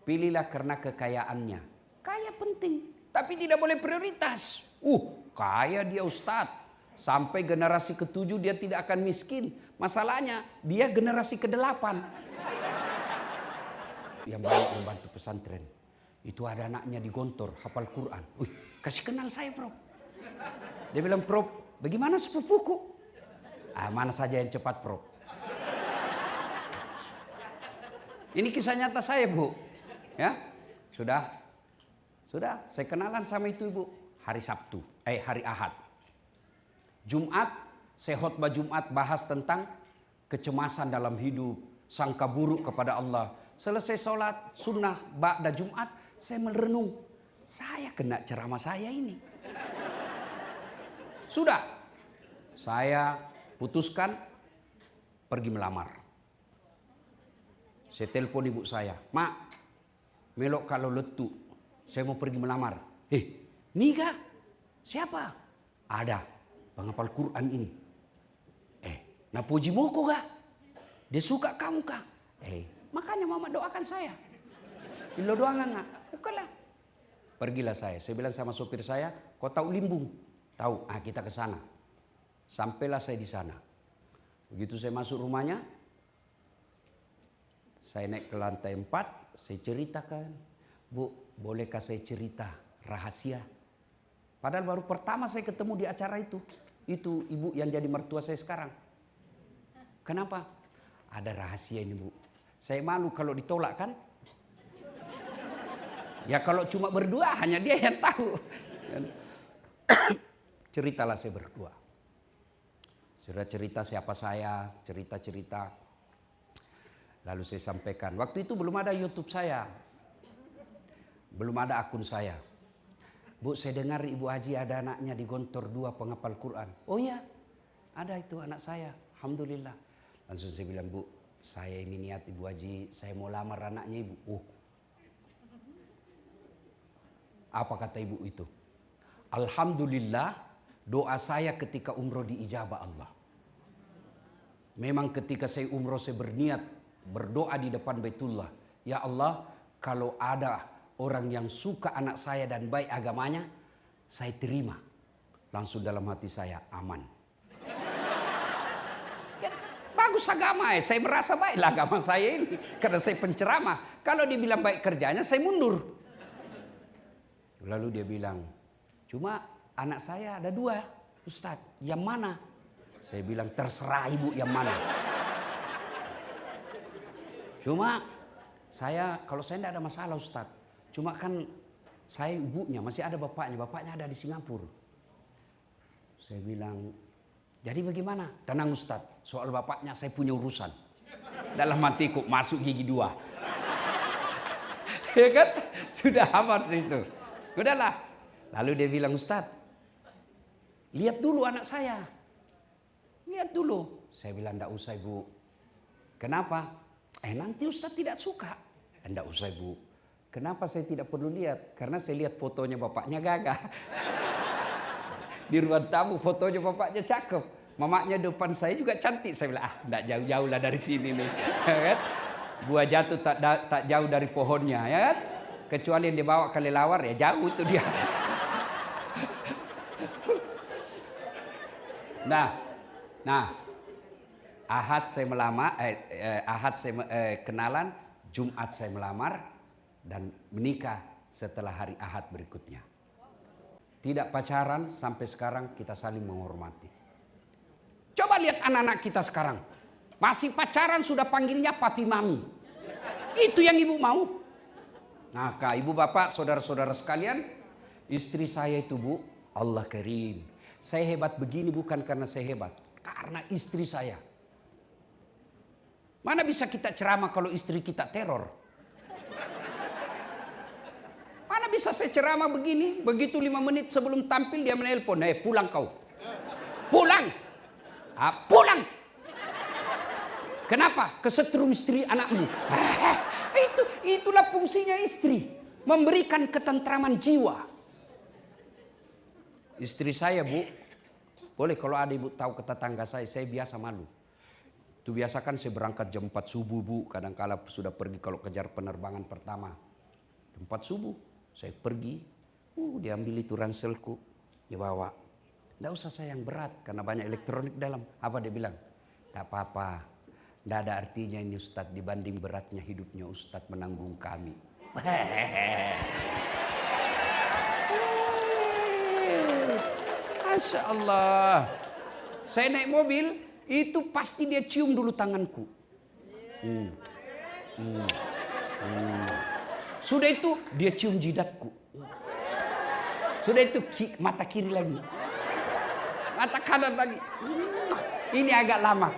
pilihlah karena kekayaannya. Kaya penting, tapi tidak boleh prioritas. Kaya dia Ustadz. Sampai generasi ke-7 dia tidak akan miskin. Masalahnya dia generasi ke-8. Yang banyak membantu pesantren. Itu ada anaknya di Gontor, hafal Quran. Kasih kenal saya, Prof. Dia bilang, Prof, bagaimana sepupuku? Mana saja yang cepat, Prof. Ini kisah nyata saya, Bu. Ya, sudah, saya kenalan sama itu Ibu. Hari Ahad. Jumat, saya khotbah Jumat bahas tentang kecemasan dalam hidup, sangka buruk kepada Allah. Selesai sholat sunnah ba'da Jumat, saya merenung. Saya kena ceramah saya ini. Sudah, saya putuskan pergi melamar. Saya telepon ibu saya, Mak, melok kalau letu, saya mau pergi melamar. Nika, siapa? Ada, penghafal Quran ini. Napuji moko gak? Dia suka kamu kah? Makanya mama doakan saya. Ilo doangan nak, bukanlah. Pergilah saya bilang sama sopir saya, kau tahu Limbung? Tahu, kita ke sana. Sampailah saya di sana. Begitu saya masuk rumahnya, saya naik ke lantai 4, saya ceritakan, Bu, bolehkah saya cerita rahasia? Padahal baru pertama saya ketemu di acara itu. Itu ibu yang jadi mertua saya sekarang. Kenapa? Ada rahasia ini, Bu. Saya malu kalau ditolak kan. Ya kalau cuma berdua hanya dia yang tahu. Ceritalah saya berdua. Sudah cerita siapa saya, cerita-cerita. Lalu saya sampaikan, waktu itu belum ada YouTube saya. Belum ada akun saya. Bu, saya dengar Ibu Haji ada anaknya di Gontor 2 penghafal Quran. Oh iya, ada itu anak saya. Alhamdulillah. Langsung saya bilang, Bu, saya ini niat Ibu Haji, saya mau lamar anaknya Ibu. Apa kata Ibu itu? Alhamdulillah, doa saya ketika umroh diijabah Allah. Memang ketika saya umroh saya berniat berdoa di depan Baitullah. Ya Allah, kalau ada orang yang suka anak saya dan baik agamanya, saya terima. Langsung dalam hati saya, aman. Ya, bagus agama saya merasa baiklah agama saya ini. Karena saya penceramah. Kalau dibilang baik kerjanya, saya mundur. Lalu dia bilang, cuma anak saya ada 2, Ustadz. Yang mana? Saya bilang, terserah Ibu yang mana. Cuma kalau saya tidak ada masalah Ustadz. Cuma kan saya ibunya, masih ada bapaknya ada di Singapura. Saya bilang, jadi bagaimana? Tenang Ustadz, soal bapaknya saya punya urusan. Dalam hatiku masuk gigi 2. Ya kan? Sudah amat itu. Udahlah. Lalu dia bilang, Ustadz, lihat dulu anak saya. Lihat dulu. Saya bilang, enggak usah Ibu. Kenapa? Nanti Ustadz tidak suka. Enggak usah Ibu. Kenapa saya tidak perlu lihat? Karena saya lihat fotonya bapaknya gagah. Di ruang tamu fotonya bapaknya cakep. Mamanya depan saya juga cantik. Saya bilang, enggak jauh-jauh lah dari sini nih. Buah jatuh tak jauh dari pohonnya. Ya kan? Kecuali yang dibawa kelelawar ya jauh itu dia. Nah, Ahad saya melamar, kenalan, Jumat saya melamar dan menikah setelah hari Ahad berikutnya. Tidak pacaran sampai sekarang, kita saling menghormati. Coba lihat anak-anak kita sekarang, masih pacaran sudah panggilnya papi mami. Itu yang Ibu mau? Nah, Ibu bapak, saudara-saudara sekalian, istri saya itu Bu, Allah karim. Saya hebat begini bukan karena saya hebat, karena istri saya. Mana bisa kita ceramah kalau istri kita teror? Mana bisa saya ceramah begini, begitu 5 menit sebelum tampil dia menelpon, pulang kau. Pulang. Pulang. Kenapa? Kesetrum istri anakmu. Itulah fungsinya istri, memberikan ketentraman jiwa. Istri saya Bu, boleh kalau ada Ibu tahu ke tetangga saya biasa malu. Itu biasa kan saya berangkat jam 4 subuh Bu, kadang-kala sudah pergi kalau kejar penerbangan pertama. 4 subuh. Saya pergi, diambil itu ranselku, dibawa. Tidak usah saya yang berat, karena banyak elektronik dalam. Apa dia bilang? Tidak apa-apa, tidak ada artinya ini Ustadz, dibanding beratnya hidupnya Ustadz menanggung kami. Masya Allah. Saya naik mobil, itu pasti dia cium dulu tanganku. Sudah itu dia cium jidatku. Sudah itu mata kiri lagi. Mata kanan lagi. Ini agak lama.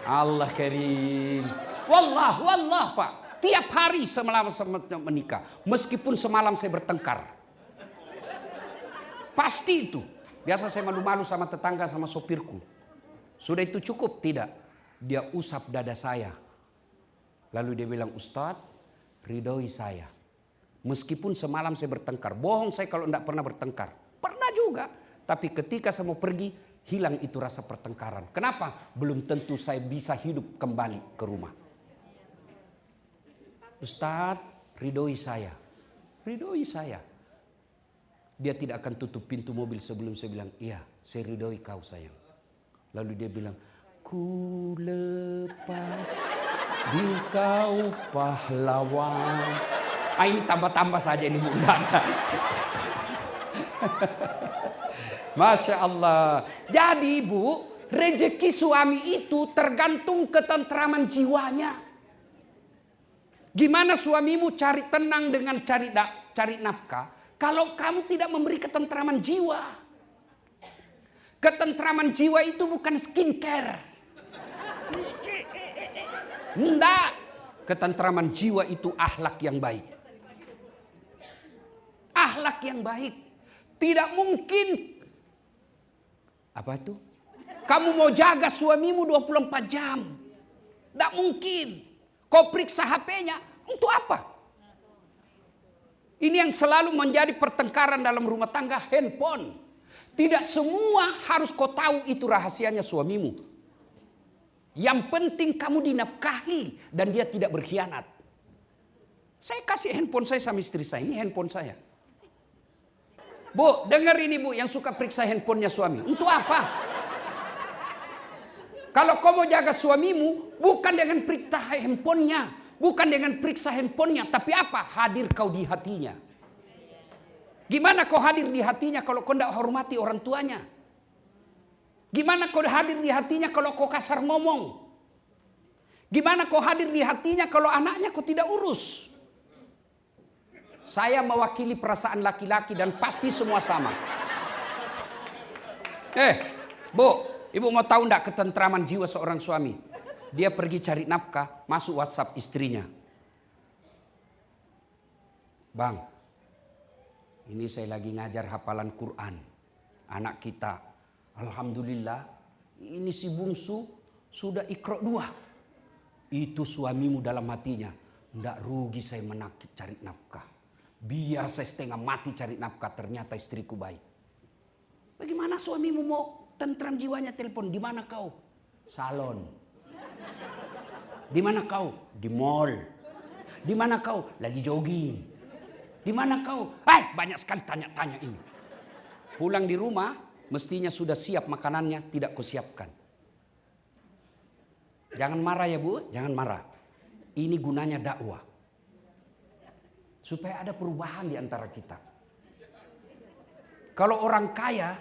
Allah karim. Wallah Pak. Tiap hari selama menikah. Meskipun semalam saya bertengkar. Pasti itu. Biasa saya malu-malu sama tetangga, sama sopirku. Sudah itu cukup? Tidak. Dia usap dada saya. Lalu dia bilang, Ustadz, ridhoi saya. Meskipun semalam saya bertengkar. Bohong saya kalau tidak pernah bertengkar. Pernah juga. Tapi ketika saya mau pergi, hilang itu rasa pertengkaran. Kenapa? Belum tentu saya bisa hidup kembali ke rumah. Ustadz, ridhoi saya. Ridhoi saya. Dia tidak akan tutup pintu mobil sebelum saya bilang, iya, saya ridhoi kau sayang. Lalu dia bilang, ku lepas di kau pahlawan. Ini tambah-tambah saja ini Bunda. Masya Allah. Jadi Bu, rezeki suami itu tergantung ketentraman jiwanya. Gimana suamimu cari tenang dengan cari nafkah, kalau kamu tidak memberi ketentraman jiwa. Ketentraman jiwa itu bukan skincare. Enggak. Ketentraman jiwa itu akhlak yang baik. Akhlak yang baik. Tidak mungkin. Apa itu? Kamu mau jaga suamimu 24 jam. Tidak mungkin. Kau periksa HP-nya. Untuk apa? Ini yang selalu menjadi pertengkaran dalam rumah tangga, handphone. Tidak semua harus kau tahu itu rahasianya suamimu. Yang penting kamu dinafkahi dan dia tidak berkhianat. Saya kasih handphone saya sama istri saya. Ini handphone saya. Bu, dengar ini Bu yang suka periksa handphonenya suami. Untuk apa? Kalau kau mau jaga suamimu, bukan dengan periksa handphonenya. Bukan dengan periksa handphonenya. Tapi apa? Hadir kau di hatinya. Gimana kau hadir di hatinya kalau kau tidak hormati orang tuanya? Gimana kau hadir di hatinya kalau kau kasar ngomong? Gimana kau hadir di hatinya kalau anaknya kau tidak urus? Saya mewakili perasaan laki-laki dan pasti semua sama. Bu, ibu mau tahu enggak ketentraman jiwa seorang suami? Dia pergi cari nafkah, masuk WhatsApp istrinya. Bang, ini saya lagi ngajar hafalan Quran. Anak kita. Alhamdulillah, ini si bungsu sudah Iqra 2. Itu suamimu dalam hatinya. Tidak rugi saya cari nafkah. Biar saya setengah mati cari nafkah, ternyata istriku baik. Bagaimana suamimu mau tentram jiwanya telepon? Di mana kau? Salon. Di mana kau? Di mall. Di mana kau? Lagi jogging. Di mana kau? Banyak sekali tanya-tanya ini. Pulang di rumah, mestinya sudah siap makanannya, tidak kau siapkan. Jangan marah ya Bu, jangan marah. Ini gunanya dakwah. Supaya ada perubahan di antara kita. Kalau orang kaya,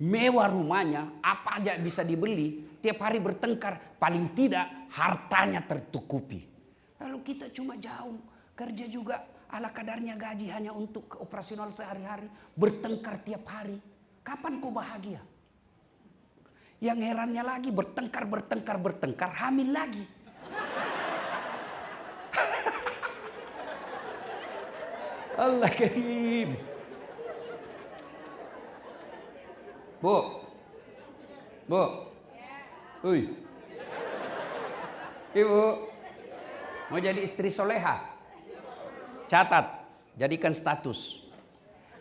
mewah rumahnya, apa aja bisa dibeli, tiap hari bertengkar, paling tidak hartanya tertukupi. Lalu kita cuma jauh, kerja juga ala kadarnya, gaji hanya untuk operasional sehari-hari, bertengkar tiap hari. Kapan kau bahagia? Yang herannya lagi bertengkar, hamil lagi. Allah karim. Bu. Ibu, mau jadi istri soleha? Catat, jadikan status.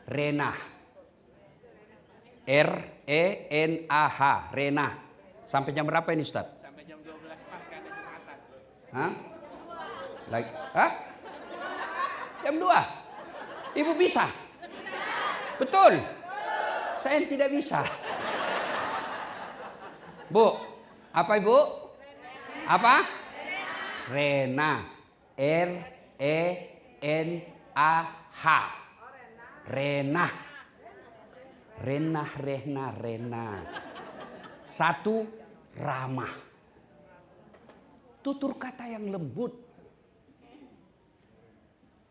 Renah. R-E-N-A-H. Renah. Sampai jam berapa ini Ustaz? Sampai jam 12 pas kan Jumatan. Hah? Lagi, hah? Jam 2? Ibu bisa? Betul? Saya tidak bisa. Bu, apa ibu? Apa? Rena. R-E-N-A-H. Rena. Rena. 1, ramah. Tutur kata yang lembut.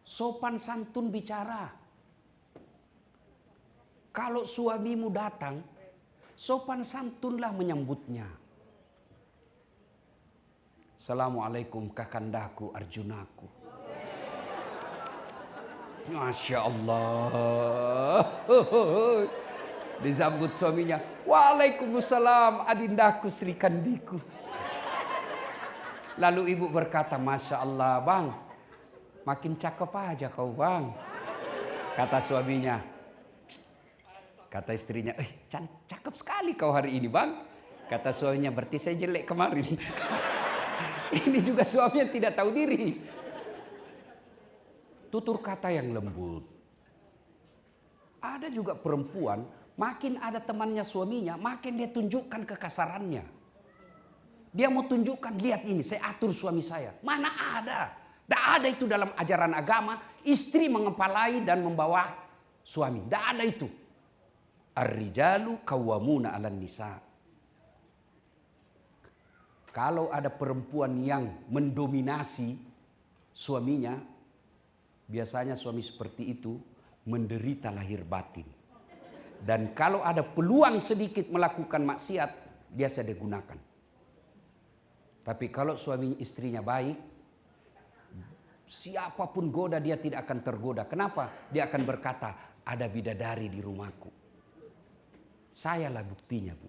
Sopan santun bicara. Kalau suamimu datang, sopan santunlah menyambutnya. Assalamualaikum kakandaku Arjunaku. Masya Allah. Disambut suaminya. Waalaikumsalam adindaku Sri Kandiku. Lalu ibu berkata, Masya Allah bang, makin cakep aja kau bang. Kata suaminya. Kata istrinya, cakep sekali kau hari ini bang. Kata suaminya, berarti saya jelek kemarin. Ini juga suami yang tidak tahu diri. Tutur kata yang lembut. Ada juga perempuan, makin ada temannya suaminya, makin dia tunjukkan kekasarannya. Dia mau tunjukkan, lihat ini, saya atur suami saya. Mana ada? Tidak ada itu dalam ajaran agama, istri mengepalai dan membawa suami. Tidak ada itu. Ar-rijalu qawwamuna 'alan nisa. Kalau ada perempuan yang mendominasi suaminya, biasanya suami seperti itu menderita lahir batin. Dan kalau ada peluang sedikit melakukan maksiat, biasa digunakan. Tapi kalau suami istrinya baik, siapapun goda dia tidak akan tergoda. Kenapa? Dia akan berkata, ada bidadari di rumahku. Sayalah buktinya, Bu.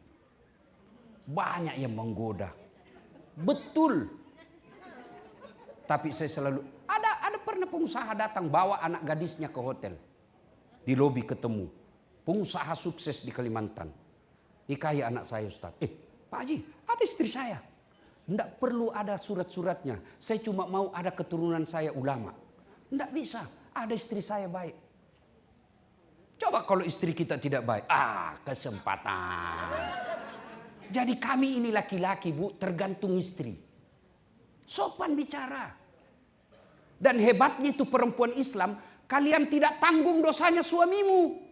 Banyak yang menggoda. Betul. Tapi saya selalu, ada pernah pengusaha datang bawa anak gadisnya ke hotel. Di lobi ketemu. Pengusaha sukses di Kalimantan. Nikahi anak saya Ustaz. Pak Haji, ada istri saya. Tidak perlu ada surat-suratnya. Saya cuma mau ada keturunan saya ulama. Tidak bisa. Ada istri saya baik. Coba kalau istri kita tidak baik. Kesempatan. Jadi kami ini laki-laki Bu, tergantung istri. Sopan bicara. Dan hebatnya itu perempuan Islam, kalian tidak tanggung dosanya suamimu.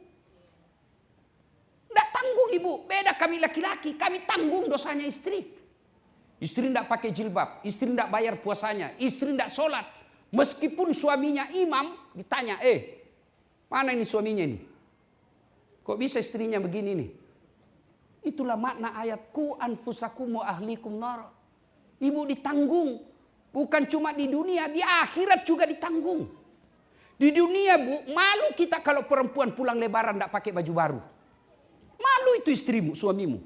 Tidak tanggung ibu. Beda kami laki-laki, kami tanggung dosanya istri. Istri tidak pakai jilbab, istri tidak bayar puasanya, istri tidak sholat. Meskipun suaminya imam, ditanya, mana ini suaminya ini? Kok bisa istrinya begini nih? Itulah makna ayat ku anfusakum wa ahlikum nar. Ibu ditanggung. Bukan cuma di dunia, di akhirat juga ditanggung. Di dunia Bu, malu kita kalau perempuan pulang lebaran tidak pakai baju baru. Malu itu istrimu, suamimu.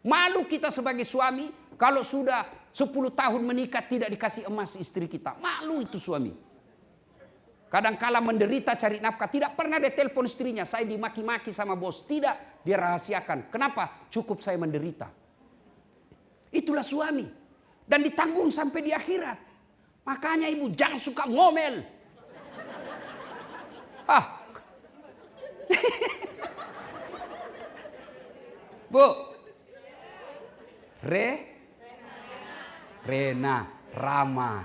Malu kita sebagai suami kalau sudah 10 tahun menikah tidak dikasih emas istri kita. Malu itu suami. Kadang-kala menderita cari nafkah. Tidak pernah dia telepon istrinya. Saya dimaki-maki sama bos. Tidak. Dia rahasiakan. Kenapa? Cukup saya menderita. Itulah suami. Dan ditanggung sampai di akhirat. Makanya ibu jangan suka ngomel. Bu. Rena. Rama.